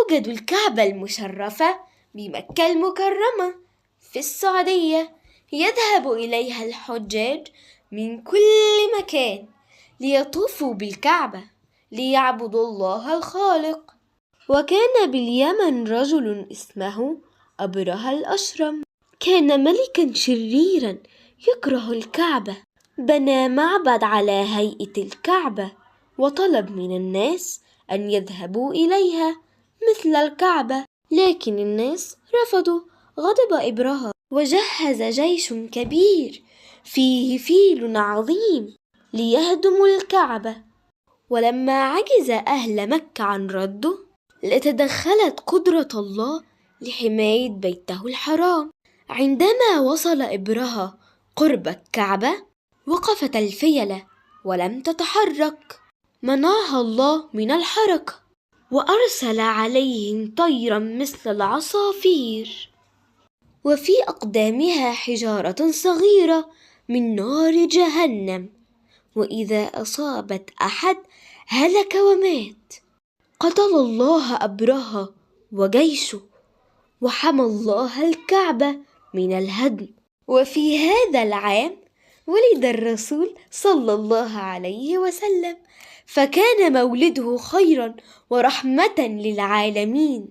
توجد الكعبة المشرفة بمكة المكرمة في السعودية، يذهب إليها الحجاج من كل مكان ليطوفوا بالكعبة ليعبدوا الله الخالق. وكان باليمن رجل اسمه أبرهة الأشرم، كان ملكا شريرا يكره الكعبة، بنى معبد على هيئة الكعبة وطلب من الناس أن يذهبوا إليها مثل الكعبة، لكن الناس رفضوا. غضب إبرهة وجهز جيش كبير فيه فيل عظيم ليهدموا الكعبة، ولما عجز أهل مكة عن رده لتدخلت قدرة الله لحماية بيته الحرام. عندما وصل إبرهة قرب الكعبة وقفت الفيلة ولم تتحرك، منعها الله من الحركة وأرسل عليهم طيرا مثل العصافير، وفي أقدامها حجارة صغيرة من نار جهنم، وإذا أصابت أحد هلك ومات. قتل الله أبرهة وجيشه وحمى الله الكعبة من الهدم. وفي هذا العام ولد الرسول صلى الله عليه وسلم، فكان مولده خيرا ورحمة للعالمين.